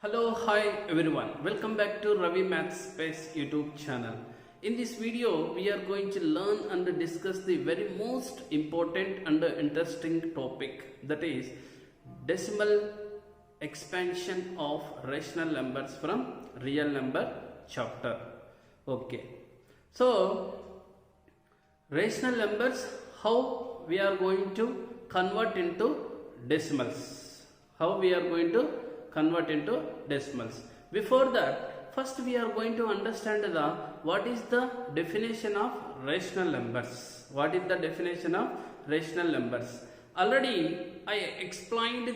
Hello, hi everyone. Welcome back to Ravi Maths Space YouTube channel. In this video, we are going to learn and discuss the very most important and interesting topic, that is decimal expansion of rational numbers from real number chapter. Okay. So, rational numbers, how we are going to convert into decimals. How we are going to convert into decimals. Before that, first we are going to understand what is the definition of rational numbers. What is the definition of rational numbers? Already I explained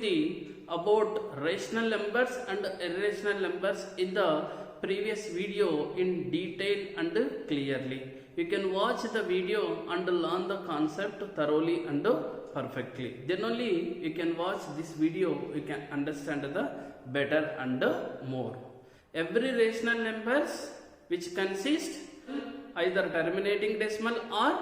about rational numbers and irrational numbers in the previous video in detail and clearly. You can watch the video and learn the concept thoroughly and perfectly. Then only you can watch this video, you can understand the better and more. Every rational numbers which consist either terminating decimal or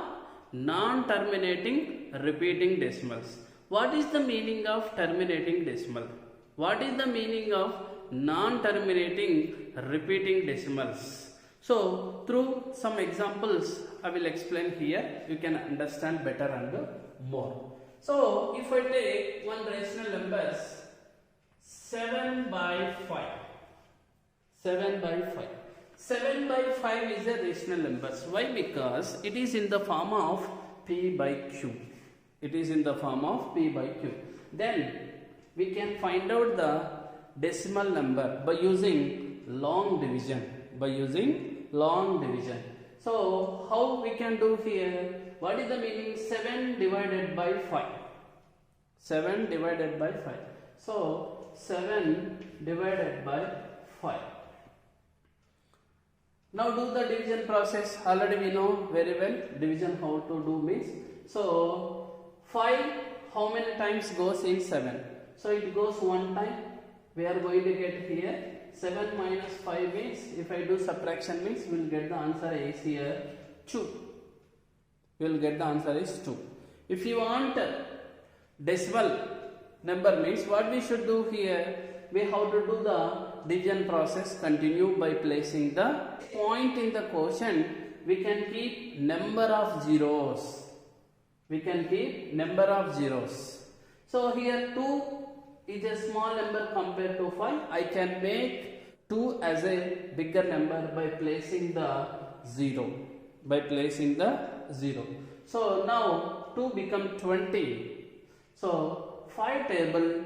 non-terminating repeating decimals. What is the meaning of terminating decimal? What is the meaning of non-terminating repeating decimals? So through some examples I will explain here, you can understand better and more. So if I take one rational numbers 7 by 5. 7 by 5. 7 by 5 is a rational number. Why? Because it is in the form of P by Q. It is in the form of P by Q. Then we can find out the decimal number by using long division. So how we can do here? What is the meaning? 7 divided by 5. 7 divided by 5. So 7 divided by 5. Now do the division process. Already we know very well division how to do means. So 5 how many times goes in 7? So it goes one time. We are going to get here 7 minus 5 means, if I do subtraction means, we will get the answer is here 2. We will get the answer is 2. If you want decimal number means, what we should do here, we have to do the division process, continue by placing the point in the quotient. We can keep number of zeros. So here 2 is a small number compared to 5. I can make 2 as a bigger number by placing the 0. So now 2 become 20. So 5 table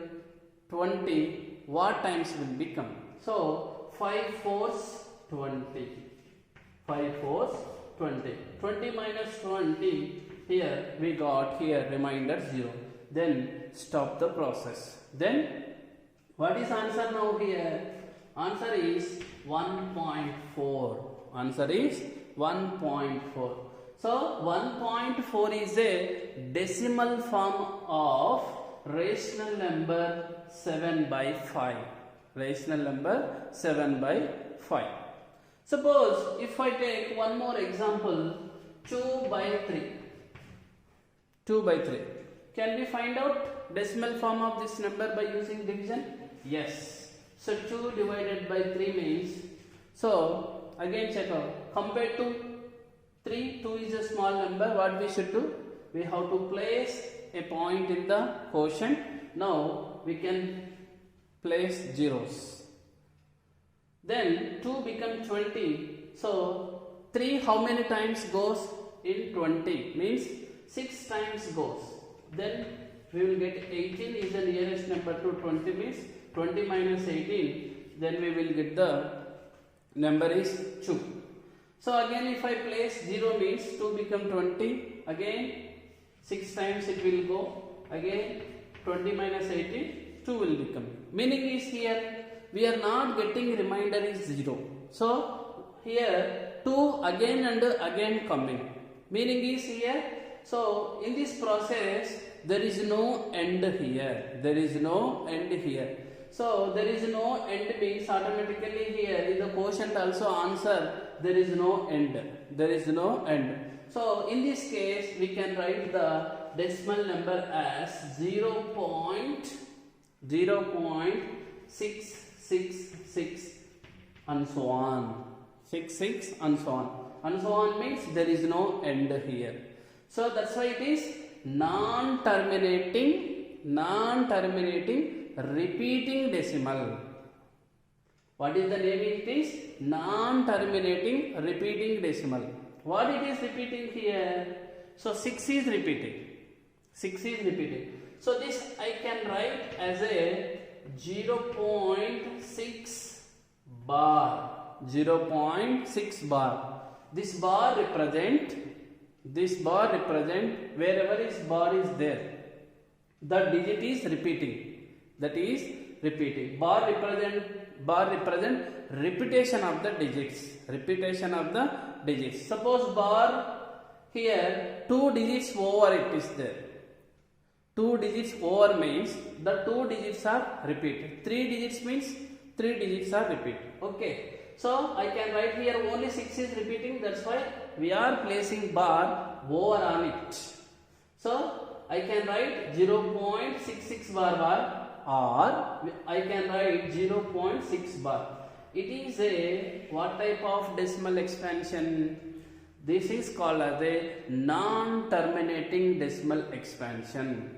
20, what times will become? So 5 fours 20. 5 fours 20. 20 minus 20, here we got here remainder 0. Then stop the process. Then what is answer now here? Answer is 1.4. Answer is 1.4. So 1.4 is a decimal form of rational number 7 by 5. Rational number 7 by 5. Suppose if I take one more example, 2 by 3. 2 by 3. Can we find out decimal form of this number by using division? Yes. So 2 divided by 3 means, so again check out, compared to 3, 2 is a small number. What we should do? We have to place a point in the quotient. Now we can place zeros. Then 2 become 20. So 3 how many times goes in 20? Means 6 times goes. Then we will get 18 is the nearest number to 20 means 20 minus 18. Then we will get the number is 2. So again if I place 0 means 2 become 20. Again 6 times it will go. Again 20 minus 18, 2 will become. Meaning is here we are not getting remainder is 0. So here 2 again and again coming. Meaning is here, so in this process there is no end here. So there is no end means automatically here in the quotient also answer there is no end. So in this case we can write the decimal number as 0.6 6, 6 and so on. 6, 6 and so on. And so on means there is no end here. So that's why it is non-terminating repeating decimal. What is the name? It is non-terminating repeating decimal. What it is repeating here? So 6 is repeating. 6 is repeating. So this I can write as a 0.6 bar. 0.6 bar. This bar represent wherever this bar is there, the digit is repeating. That is repeating. Bar represent repetition of the digits. Repetition of the digits. Suppose bar here 2 digits over it is there. 2 digits over means the 2 digits are repeated. 3 digits means 3 digits are repeated. Okay. So I can write here only 6 is repeating. That's why we are placing bar over on it. So I can write 0.66 bar or I can write 0.6 bar. It is a what type of decimal expansion? This is called as a non-terminating decimal expansion.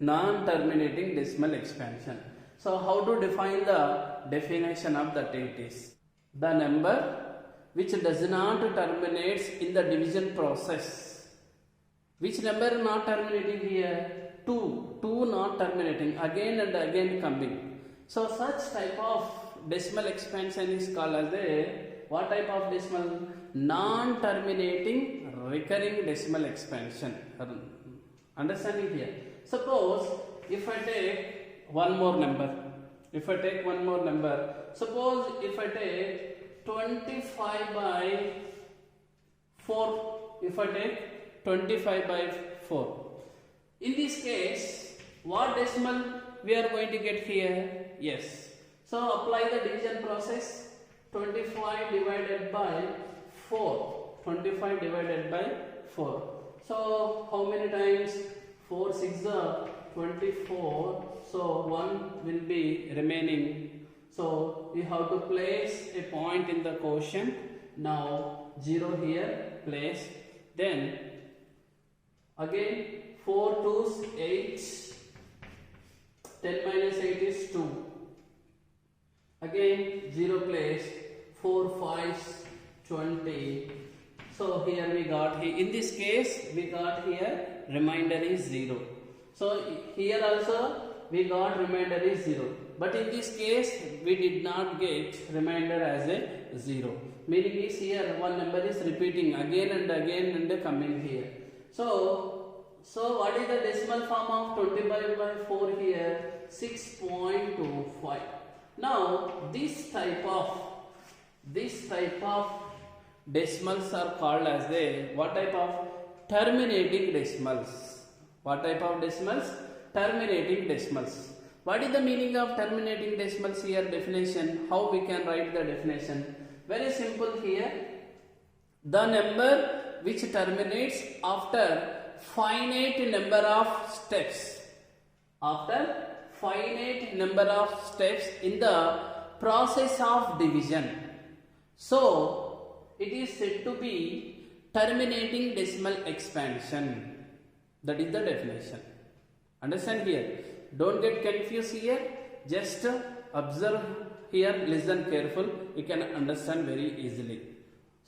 Non-terminating decimal expansion. So how to define the definition of that? It is the number which does not terminate in the division process. Which number not terminating here? 2. 2 not terminating, again and again coming. So such type of decimal expansion is called as a what type of decimal? Non-terminating recurring decimal expansion. Understanding here? Suppose if I take one more number. Suppose if I take 25 by 4. If I take 25 by 4. In this case, what decimal we are going to get here? Yes. So apply the division process. 25 divided by 4. 25 divided by 4. So how many times? 4 6 are 24. So 1 will be remaining. So we have to place a point in the quotient. Now 0 here place. Then again 4 2s 8. 10 minus 8 is 2. Again 0 place. 4 5s 20. So here we got here. In this case we got here remainder is 0. So here also we got remainder is 0. But in this case we did not get remainder as a 0. Meaning is here one number is repeating again and coming here. So what is the decimal form of 25 by 4 here? 6.25. Now this type of decimals are called as a what type of? Terminating decimals. What type of decimals? Terminating decimals. What is the meaning of terminating decimals here? Definition. How we can write the definition? Very simple here. The number which terminates after finite number of steps. After finite number of steps in the process of division. So it is said to be terminating decimal expansion. That is the definition. Understand here? Don't get confused here. Just observe here, listen careful. You can understand very easily.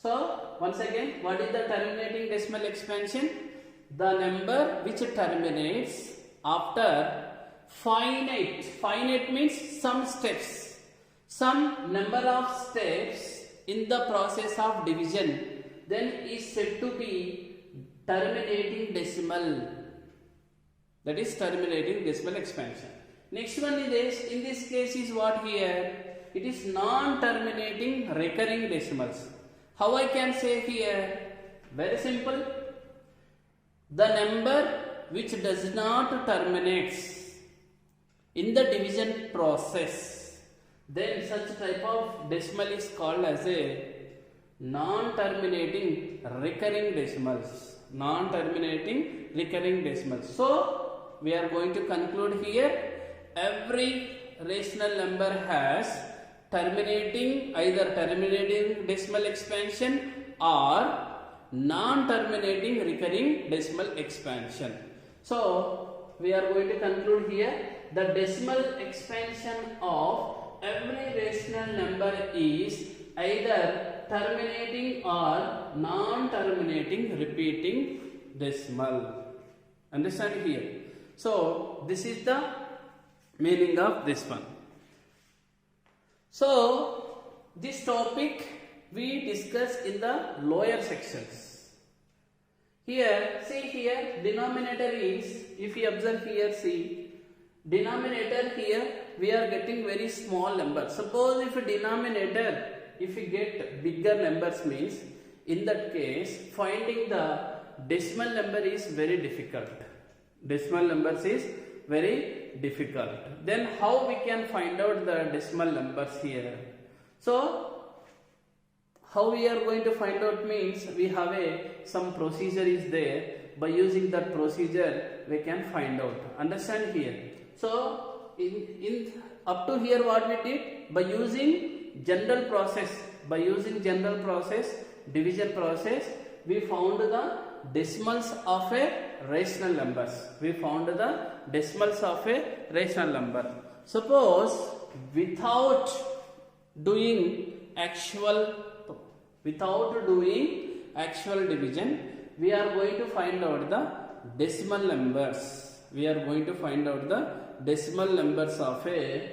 So once again, what is the terminating decimal expansion? The number which terminates after finite means some steps, some number of steps in the process of division, then is said to be terminating decimal. That is terminating decimal expansion. Next one is in this case is what here? It is non-terminating recurring decimals. How I can say here? Very simple. The number which does not terminates in the division process, then such type of decimal is called as a non-terminating recurring decimals. Non-terminating recurring decimals. So we are going to conclude here. Every rational number has either terminating decimal expansion or non-terminating recurring decimal expansion. So we are going to conclude here the decimal expansion of every rational number is either terminating or non-terminating repeating decimal. Understand here? So this is the meaning of this one. So this topic we discussed in the lower sections. Here, see here, denominator is, if you observe here, see, denominator here, we are getting very small number. Suppose if a denominator, if you get bigger numbers means, in that case, finding the decimal number is very difficult. Decimal numbers is very difficult. Then how we can find out the decimal numbers here? So, how we are going to find out means we have some procedure is there. By using that procedure we can find out. Understand here? So in up to here what we did, by using general process, division process, we found the decimals of a rational numbers. Suppose without doing actual division, we are going to find out the decimal numbers. Of a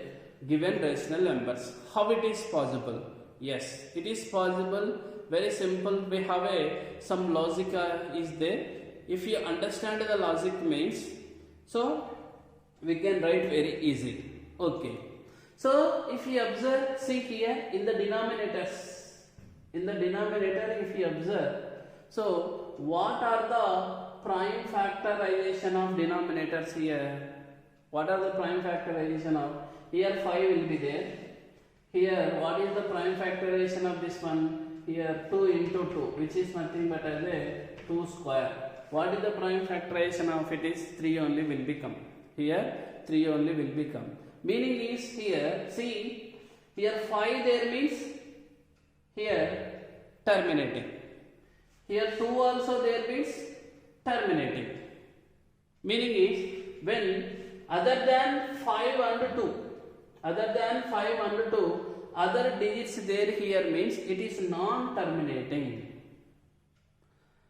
given rational numbers. How it is possible? Yes, it is possible. Very simple. We have some logic is there. If you understand the logic means, so we can write very easy. Okay. So if you observe, see here in the denominators. If you observe, so what are the prime factorization of denominators here? What are the prime factorization of? Here 5 will be there. Here what is the prime factorization of this one? Here 2 into 2, which is nothing but as a 2 square. What is the prime factorization of it is 3 only will become. Here 3 only will become. Meaning is here, see, here 5 there means here terminating. Here 2 also there means terminating. Meaning is when other than 5 and 2, other digits there here means it is non-terminating.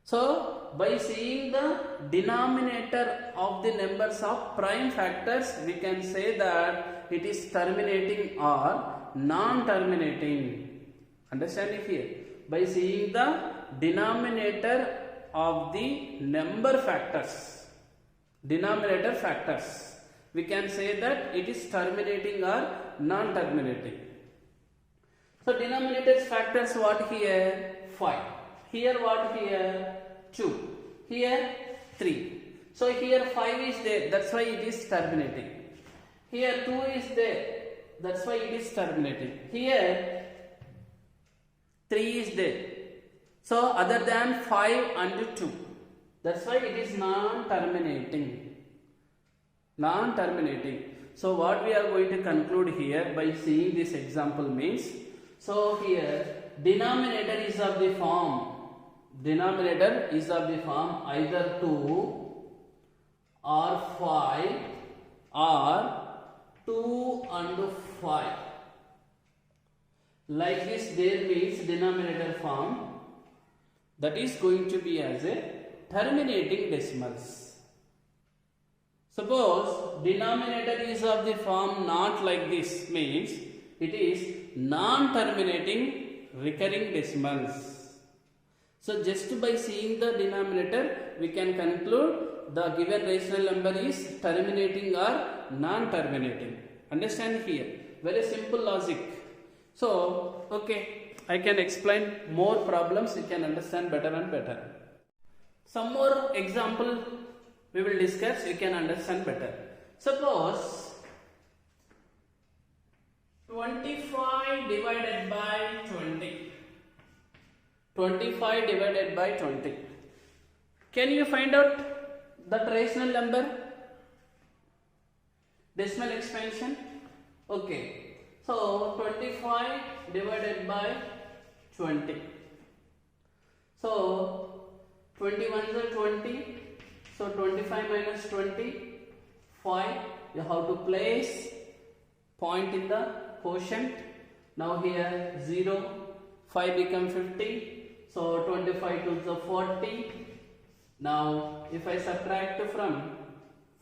So by seeing the denominator of the numbers of prime factors, we can say that it is terminating or non-terminating. Understand it here? By seeing the denominator of the number factors, we can say that it is terminating or non-terminating. So denominators factors what here? 5. Here what here? 2. Here 3. So here 5 is there, that's why it is terminating. Here 2 is there, that's why it is terminating. Here 3 is there. So other than 5 and 2, that's why it is non-terminating. So what we are going to conclude here by seeing this example means, so here denominator is of the form either 2 or 5 or 2 and 5. Like this there means denominator form, that is going to be as a terminating decimals. Suppose denominator is of the form not like this means it is non-terminating recurring decimals. So just by seeing the denominator we can conclude the given rational number is terminating or non-terminating. Understand here? Very simple logic. So okay, I can explain more problems, you can understand better and better. Some more example we will discuss, you can understand better. Suppose 25 divided by 20. 25 divided by 20. Can you find out that rational number? Decimal expansion? Okay, so 25 divided by 20. So 21 is 20. So 25 minus 20, 5. You have to place point in the quotient. Now here 0, 5 become 50. So 25 to the 40. Now if I subtract from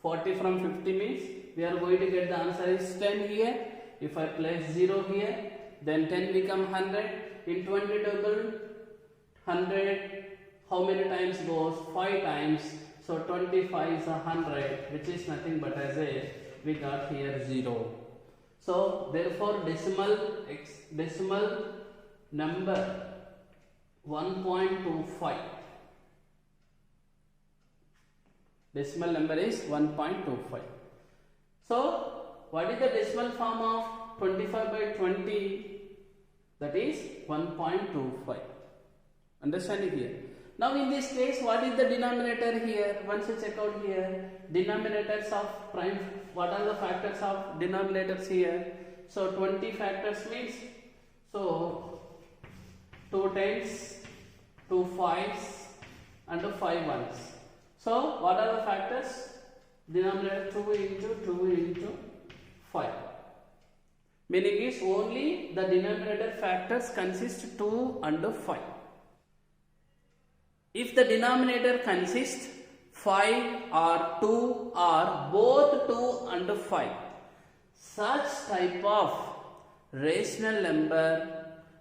40 from 50 means we are going to get the answer is 10 here. If I place 0 here, then 10 become 100. In 20 table 100 how many times goes? 5 times. So 25 is 100, which is nothing but as a we got here 0. So therefore decimal number 1.25. Decimal number is 1.25. So what is the decimal form of 25 by 20? That is 1.25. Understanding here. Now in this case, what is the denominator here? Once you check out here, denominators of prime, what are the factors of denominators here? So 20 factors means, so 2 tens, 2 fives and 5 ones. So what are the factors? Denominator 2 into 5. Meaning is only the denominator factors consist 2 and 5. If the denominator consists 5 or 2 or both 2 and 5, such type of rational number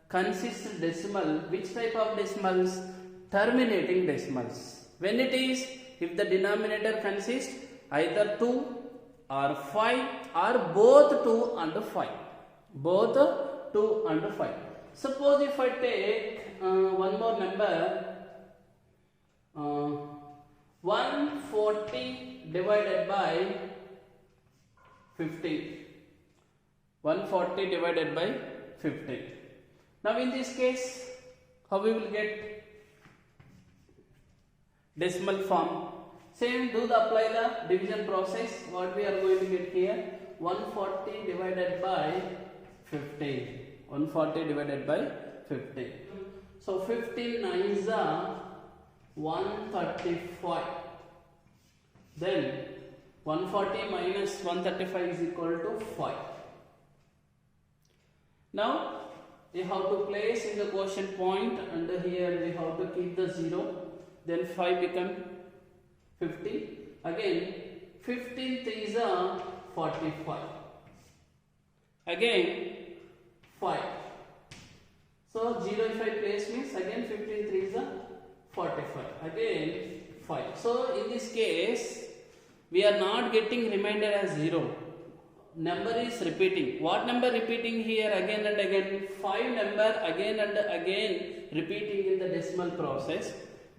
consists decimal. Which type of decimals? Terminating decimals. When it is, if the denominator consists either 2 or 5 or both 2 and 5. Both 2 and 5. Suppose if I take one more number, 140 divided by 15. 140 divided by 15. Now in this case, how we will get decimal form? Same, do the apply the division process. What we are going to get here? 140 divided by 15. 140 divided by 15. So 15 nines are 135. Then 140 minus 135 is equal to 5. Now we have to place in the quotient point, and here we have to keep the 0. Then 5 become 50. Again 15 threes are 45. Again 5. So 0 if I place means again 15 threes are 45. Again 5. So in this case we are not getting remainder as 0. Number is repeating. What number repeating here again and again? 5 number again and again repeating in the decimal process.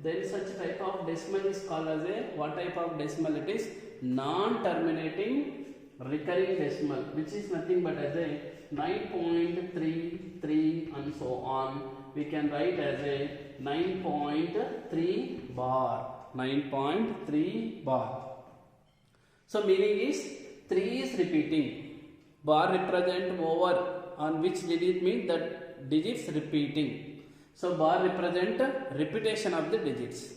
Then such type of decimal is called as a, what type of decimal it is? Non-terminating recurring decimal, which is nothing but as a 9.33 and so on. We can write as a 9.3 bar. 9.3 bar. So meaning is 3 is repeating. Bar represent over on which digit means that digits repeating. So bar represent repetition of the digits.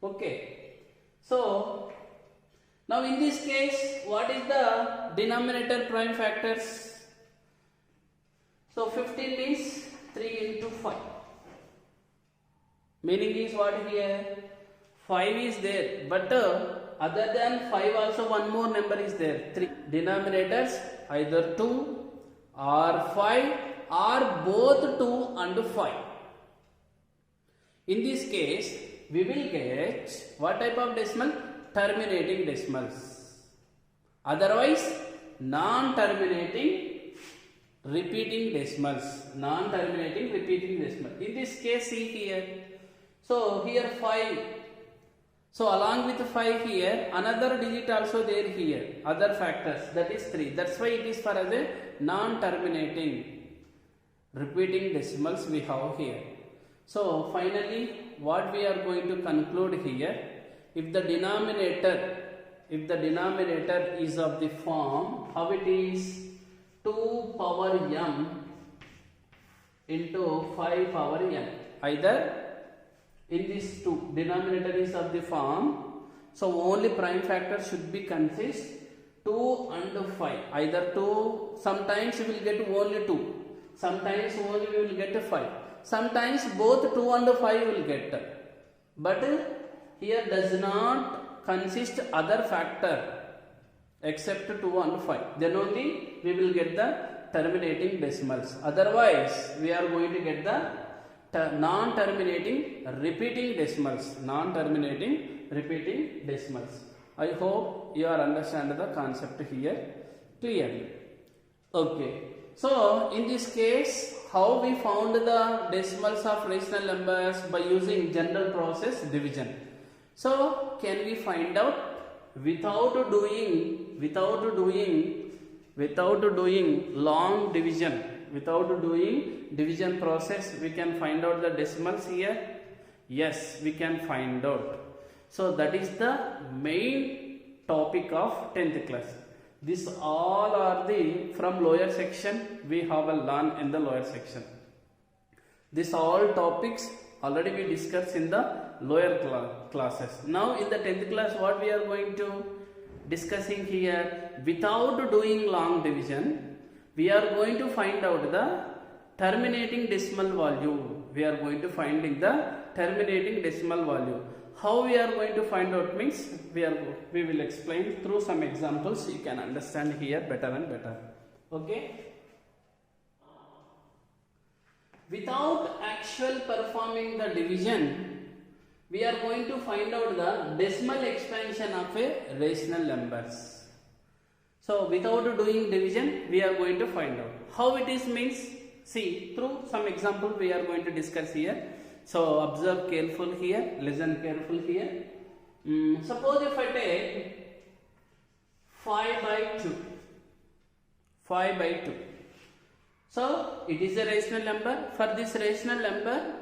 Okay. So now in this case, what is the denominator prime factors? So 15 means 3 into 5. Meaning is what here? 5 is there, but other than 5 also one more number is there. 3 denominators either 2 or 5 or both 2 and 5. In this case, we will get what type of decimal? Terminating decimals. Otherwise, non-terminating repeating decimals. Non-terminating repeating decimal. In this case, see here. So here 5. So along with 5 here, another digit also there here. Other factors, that is 3. That's why it is for as a non-terminating repeating decimals we have here. So finally, what we are going to conclude here, if the denominator is of the form, how it is? 2 power m into 5 power n. Either in these two, denominator is of the form, so only prime factor should be consist 2 and 5. Either 2, sometimes you will get only 2, sometimes only we will get 5, sometimes both 2 and 5 will get. But here does not consist other factor except 2 and 5. Then only we will get the terminating decimals. Otherwise, we are going to get the non-terminating repeating decimals. Non-terminating repeating decimals. I hope you are understand the concept here clearly. Okay. So in this case, how we found the decimals of rational numbers? By using general process division. So can we find out without doing long division, without doing division process, we can find out the decimals here? Yes, we can find out. So that is the main topic of 10th class. This all are the from lower section we have learned in the lower section. This all topics already we discussed in the lower classes. Now in the 10th class, what we are going to discussing here, without doing long division, we are going to find out the terminating decimal value. We are going to finding the terminating decimal value. How we are going to find out means we will explain through some examples. You can understand here better and better. Okay. Without actual performing the division, we are going to find out the decimal expansion of a rational numbers. So without doing division, we are going to find out how it is means. See, through some example we are going to discuss here. So observe careful here, listen careful here. Suppose if I take 5 by 2, 5 by 2. So it is a rational number. For this rational number,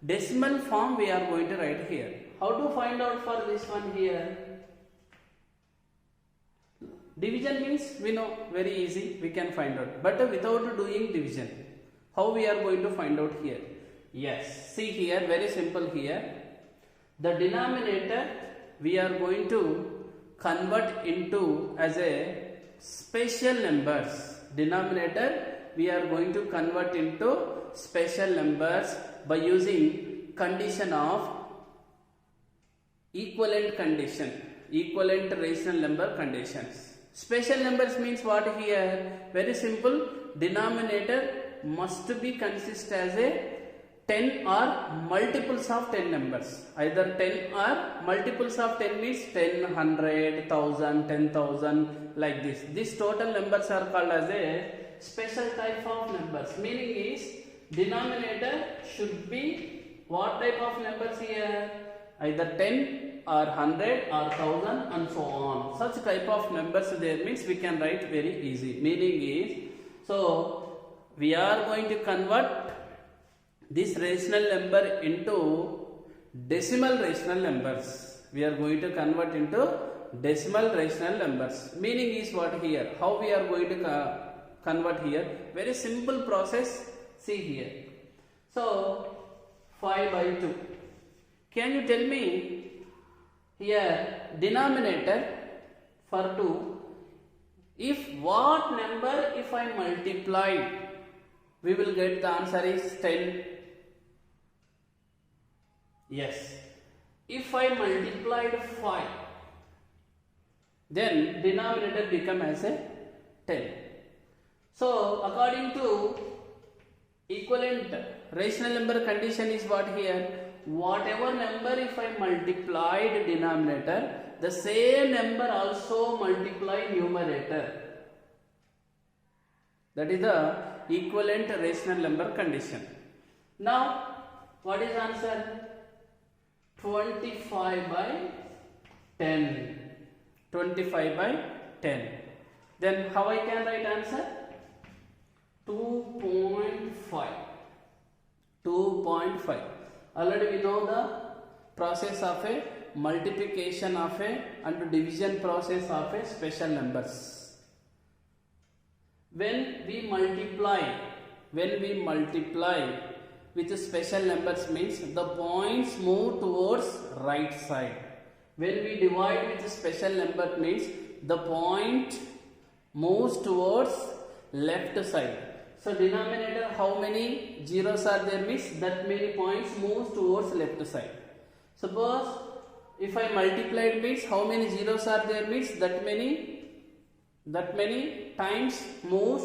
decimal form we are going to write here. How to find out for this one here? Division means we know, very easy, we can find out. But without doing division, how we are going to find out here? Yes, see here, very simple here. The denominator we are going to convert into as a special numbers. Denominator we are going to convert into special numbers by using condition of equivalent condition, equivalent rational number conditions. Special numbers means what here? Very simple. Denominator must be consist as a 10 or multiples of 10 numbers. Either 10 or multiples of 10 means 10, 100, 1000, 10,000 like this. These total numbers are called as a special type of numbers. Meaning is denominator should be what type of numbers here? Either 10 or 100 or 1000 and so on. Such type of numbers there means we can write very easy. Meaning is, so we are going to convert this rational number into decimal rational numbers. We are going to convert into decimal rational numbers. Meaning is what here? How we are going to convert here? Very simple process. See here. So 5 by 2. Can you tell me here denominator for 2? If what number if I multiply, we will get the answer is 10. Yes. If I multiplied 5, then denominator become as a 10. So according to equivalent rational number condition is what here? Whatever number if I multiplied denominator, the same number also multiply numerator. That is the equivalent rational number condition. Now what is answer? 25 by 10. 25 by 10. Then how I can write answer? 2.5. 2.5. Already we know the process of a multiplication of a and division process of a special numbers. when we multiply with special numbers means the points move towards right side. When we divide with special number means the point moves towards left side. So denominator, how many zeros are there means that many points moves towards left side. Suppose if I multiplied means how many zeros are there means that many times moves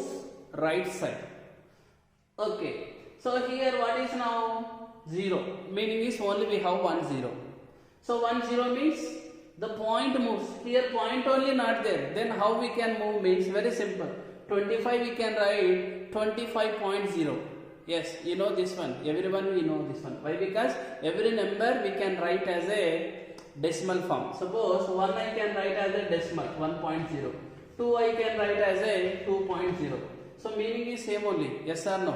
right side. Okay. So here what is now 0? Meaning is only we have 1 0. So 1 0 means the point moves. Here point only not there. Then how we can move means very simple. 25 we can write 25.0. Yes, you know this one. Everyone we know this one. Why? Because every number we can write as a decimal form. Suppose 1 I can write as a decimal 1.0. 2 I can write as a 2.0. So meaning is same only. Yes or no?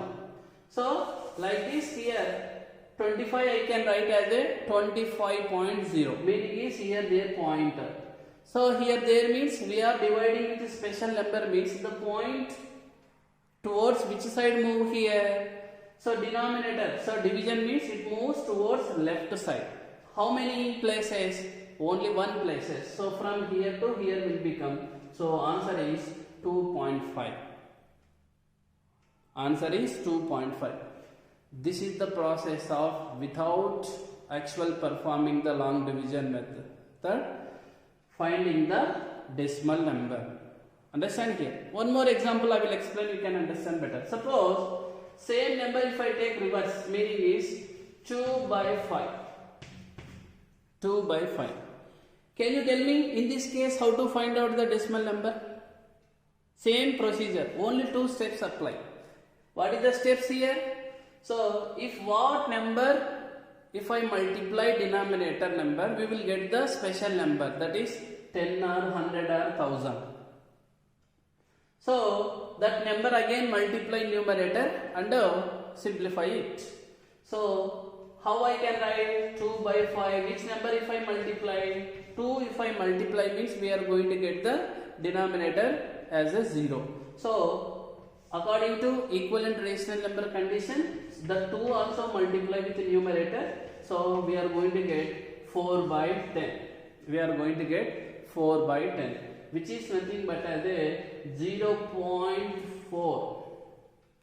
So like this here 25 I can write as a 25.0. Meaning is here their pointer. So here there means we are dividing with special number means the point towards which side move here. So denominator. So division means it moves towards left side. How many places? Only one places. So from here to here will become. So answer is 2.5. Answer is 2.5. This is the process of without actual performing the long division method. Third, finding the decimal number. Understand here? One more example I will explain, you can understand better. Suppose same number if I take reverse, meaning is 2 by 5. 2 by 5. Can you tell me in this case how to find out the decimal number? Same procedure, only 2 steps apply. What is the steps here? So if what number, if I multiply denominator number, we will get the special number, that is 10 or 100 or 1000. So that number again multiply numerator and simplify it. So how I can write 2 by 5? Which number if I multiply? 2 if I multiply means we are going to get the denominator as a 0. So according to equivalent rational number condition, the 2 also multiply with the numerator. So we are going to get 4 by 10. We are going to get 4 by 10, which is nothing but as a 0.4.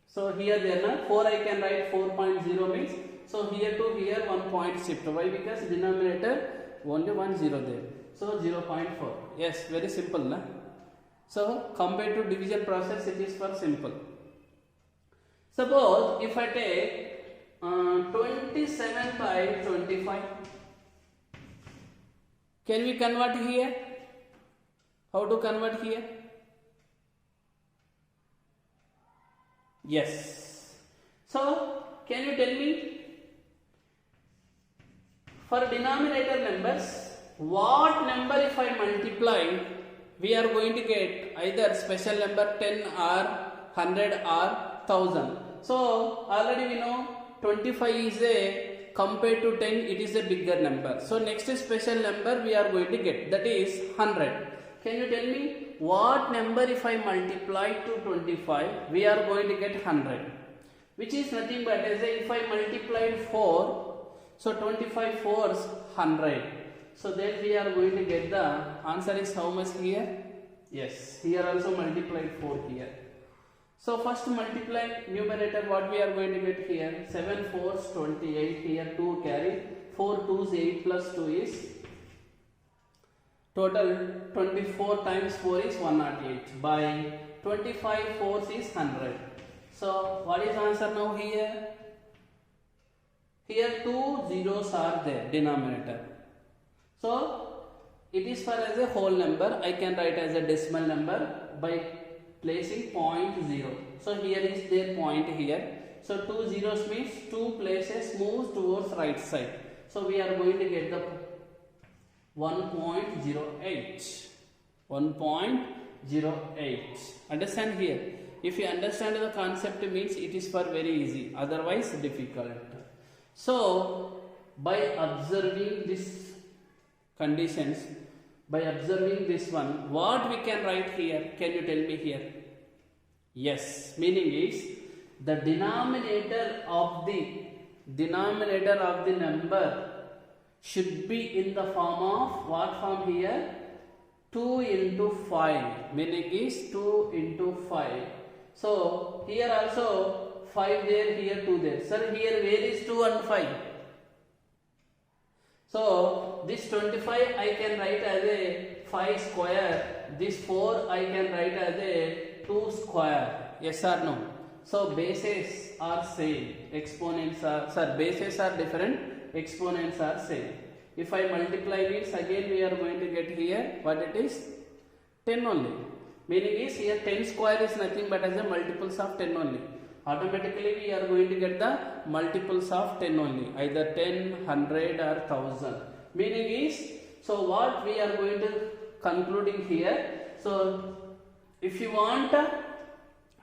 So here there 4 I can write 4.0 means. So here to here 1 point shift. Why? Because denominator only 1 0 there. So 0.4. Yes, very simple, na? So compared to division process, it is for simple. Suppose if I take 27 by 25, can we convert here? How to convert here? Yes. So can you tell me for denominator numbers, what number if I multiply, we are going to get either special number 10 or 100 or 1000. So already we know 25 is a, compared to 10 it is a bigger number. So next special number we are going to get, that is 100. Can you tell me what number if I multiply to 25 we are going to get 100, which is nothing but as a, if I multiplied 4, so 25 4s 100. So then we are going to get the answer is how much here? Yes, here also multiplied 4 here. So first multiply numerator, what we are going to get here? 7 4s 28, here 2 carry, 4 2s 8 plus 2 is total 24 times 4 is 108 by 25 4s is 100. So what is answer now here? Here 2 zeros are there, denominator. So it is for as a whole number, I can write as a decimal number by placing 0.0. So here is their point here. So 2 zeros means 2 places moves towards right side. So we are going to get the 1.08. 1.08. Understand here? If you understand the concept means it is for very easy, otherwise difficult. So by observing this conditions, by observing this one, what we can write here? Can you tell me here? Yes, meaning is the denominator of the number should be in the form of what form here? 2 into 5, meaning is 2 into 5. So here also 5 there, here 2 there. Sir, here where is 2 and 5? So this 25 I can write as a 5 square. This 4 I can write as a 2 square. Yes or no? So bases are same. Exponents are, bases are different. Exponents are same. If I multiply means again we are going to get here what it is? 10 only. Meaning is here 10 square is nothing but as a multiples of 10 only. Automatically we are going to get the multiples of 10 only. Either 10, 100 or 1000. Meaning is, so what we are going to concluding here. So if you want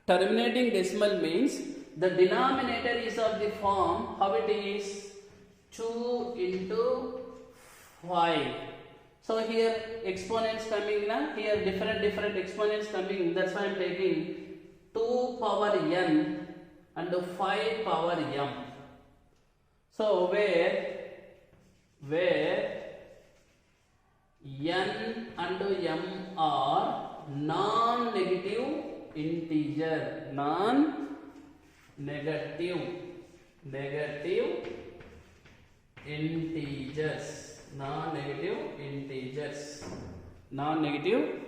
terminating decimal means the denominator is of the form, how it is? 2 into 5. So here exponents coming na, here different exponents coming, that's why I am taking 2 power n and 5 power m. So where n and m are non-negative integer, non-negative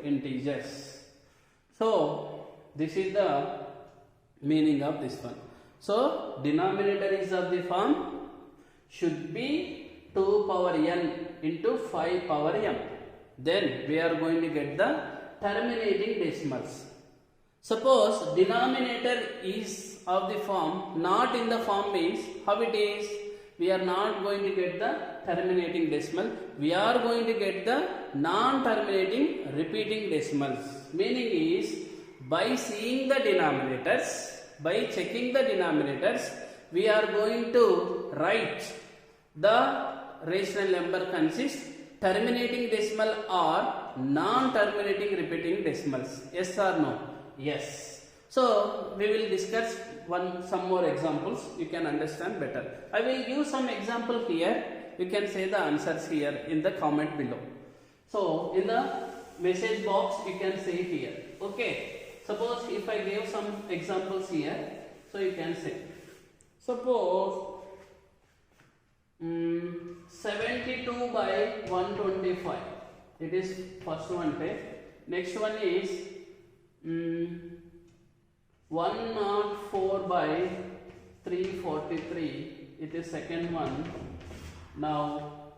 integers. So this is the meaning of this one. So denominator is of the form should be 2 power n into 5 power m. Then we are going to get the terminating decimals. Suppose denominator is of the form not in the form means how it is? We are not going to get the terminating decimal. We are going to get the non-terminating repeating decimals. Meaning is by seeing the denominators, by checking the denominators, we are going to write the rational number consists terminating decimal or non-terminating repeating decimals. Yes or no? Yes. So we will discuss some more examples. You can understand better. I will give some example here. You can say the answers here in the comment below. So in the message box you can say here. Okay. Suppose if I gave some examples here, so you can say. Suppose 72 by 125. It is first one take. Next one is 104 by 343. It is second one. Now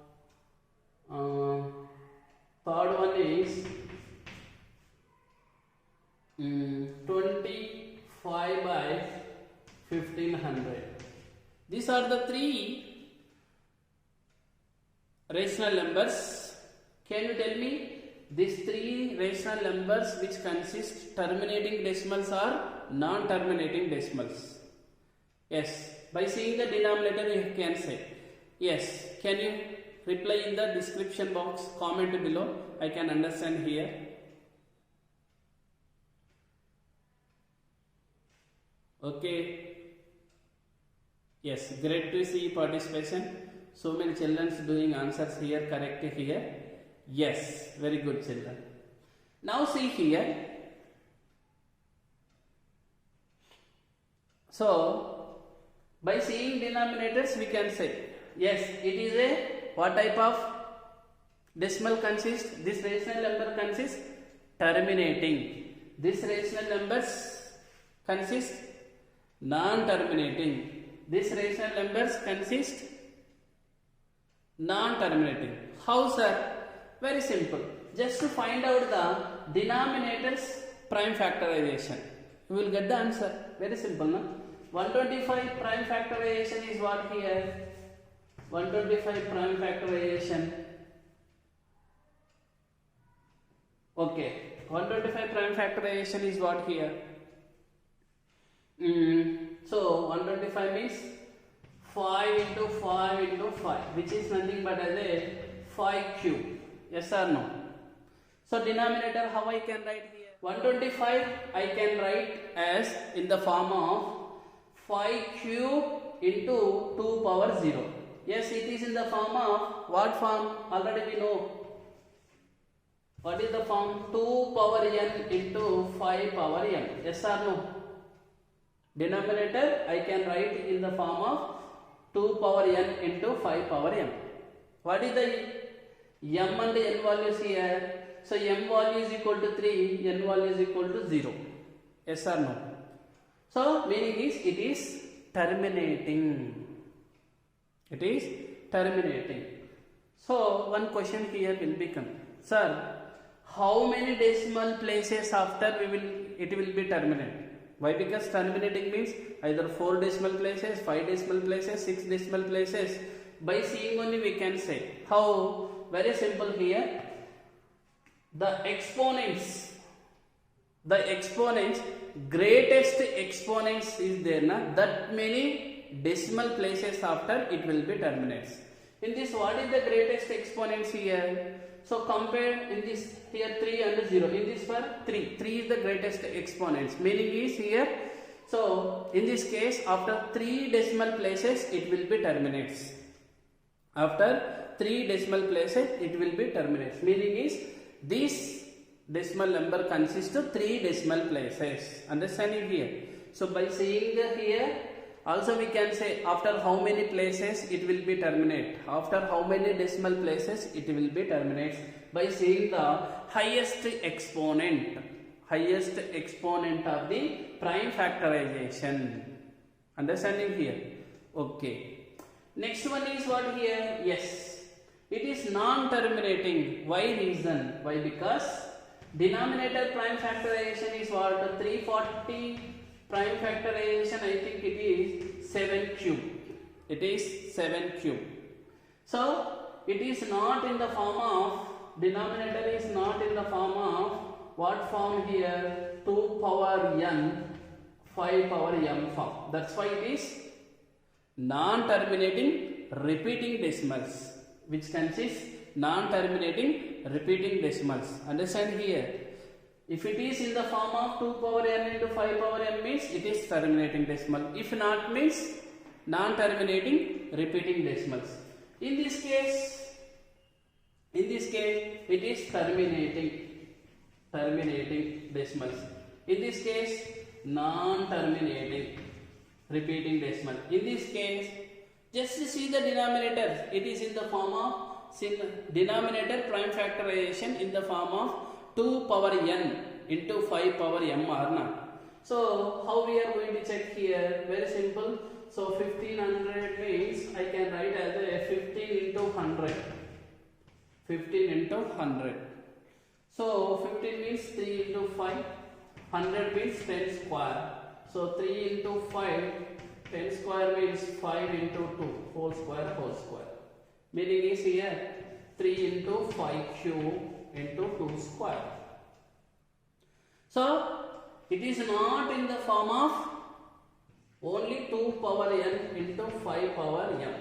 third one is 25 by 1500. These are the three rational numbers. Can you tell me these three rational numbers which consist terminating decimals or non-terminating decimals? Yes. By seeing the denominator you can say. Yes. Can you reply in the description box, comment below. I can understand here. Okay. Yes, great to see participation. So many children doing answers here, correct here. Yes, very good children. Now see here. So by seeing denominators we can say, yes, it is a what type of decimal consists? This rational number consists terminating. This rational numbers consist non-terminating. This rational numbers consist non-terminating. How, sir? Very simple. Just to find out the denominator's prime factorization, you will get the answer. Very simple, no? 125 prime factorization is what here? 125 prime factorization. Okay. 125 prime factorization is what here? So 125 means 5 into 5 into 5, which is nothing but as a 5 cube. Yes or no? So denominator how I can write here? 125 I can write as in the form of 5 cube into 2 power 0. Yes, it is in the form of what form? Already we know. What is the form? 2 power n into 5 power m. Yes or no? Denominator I can write in the form of 2 power n into 5 power m. What is the m and n values here? So m value is equal to 3, n value is equal to 0. Yes or no? So meaning is it is terminating. It is terminating. So one question here will become, sir, how many decimal places after it will be terminated? Why? Because terminating means either 4 decimal places, 5 decimal places, 6 decimal places. By seeing only we can say. How? Very simple here. The exponents, greatest exponents is there, na? That many decimal places after it will be terminates. In this, what is the greatest exponents here? So compare in this here 3 and 0. In this for 3. 3 is the greatest exponents. Meaning is here. So in this case, after 3 decimal places, it will be terminates. After 3 decimal places, it will be terminates. Meaning is this decimal number consists of 3 decimal places. Understanding here. So by seeing the here, also we can say after how many places it will be terminate. After how many decimal places it will be terminates. By seeing the highest exponent of the prime factorization. Understanding here? Okay. Next one is what here? Yes. It is non-terminating. Why reason? Why? Because denominator prime factorization is what? 340 prime factorization, I think it is 7 cube. It is 7 cube. So it is not in the form of, denominator is not in the form of what form here? 2 power n, 5 power m form. That's why it is non-terminating repeating decimals, which consists non-terminating repeating decimals. Understand here? If it is in the form of 2 power n into 5 power m means it is terminating decimal. If not means non-terminating repeating decimals. In this case it is terminating decimals. In this case, non-terminating repeating decimal. In this case, just see the denominator. It is in the form of denominator prime factorization in the form of 2 power n into 5 power m or not. So how we are going to check here? Very simple. So 1500 means I can write as a 15 into 100. 15 into 100. So 15 means 3 into 5. 100 means 10 square. So 3 into 5. 10 square means 5 into 2. Whole square. Meaning is here 3 into 5 cube into 2 square. So it is not in the form of only 2 power n into 5 power m.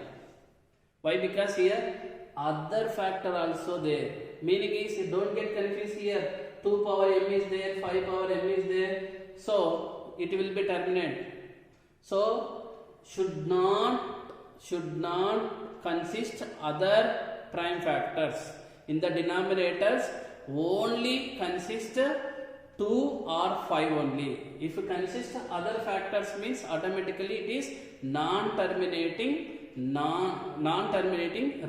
Why? Because here other factor also there. Meaning is, don't get confused here. 2 power m is there, 5 power m is there. So it will be terminated. So should not consist other prime factors. In the denominators only consist 2 or 5 only. If it consists other factors means automatically it is non-terminating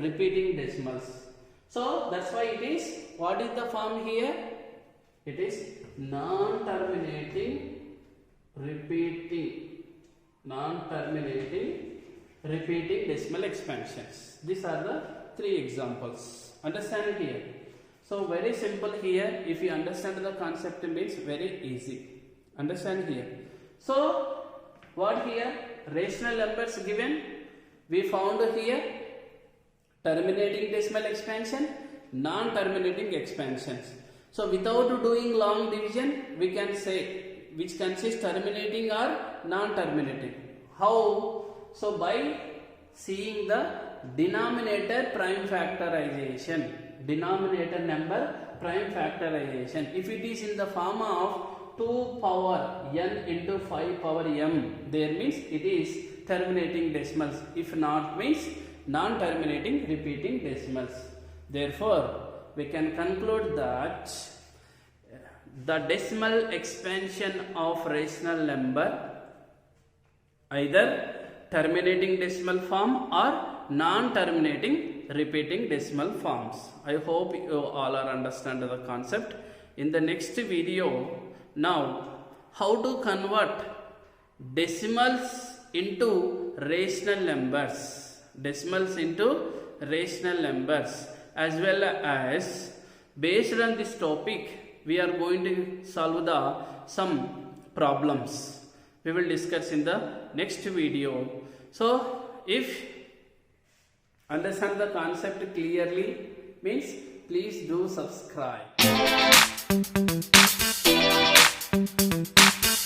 repeating decimals. So that's why it is, what is the form here? It is non-terminating repeating decimal expansions. These are the 3 examples. Understand here? So very simple here. If you understand the concept means very easy. Understand here? So what here? Rational numbers given. We found here terminating decimal expansion, non-terminating expansions. So without doing long division, we can say which consists terminating or non-terminating. How? So by seeing the denominator prime factorization. Denominator number prime factorization. If it is in the form of 2 power n into 5 power m, there means it is terminating decimals. If not, means non-terminating repeating decimals. Therefore, we can conclude that the decimal expansion of rational number either terminating decimal form or non-terminating repeating decimal forms. I hope you all are understand the concept. In the next video, now how to convert decimals into rational numbers, as well as based on this topic we are going to solve some problems. We will discuss in the next video. So if understand the concept clearly, means please do subscribe.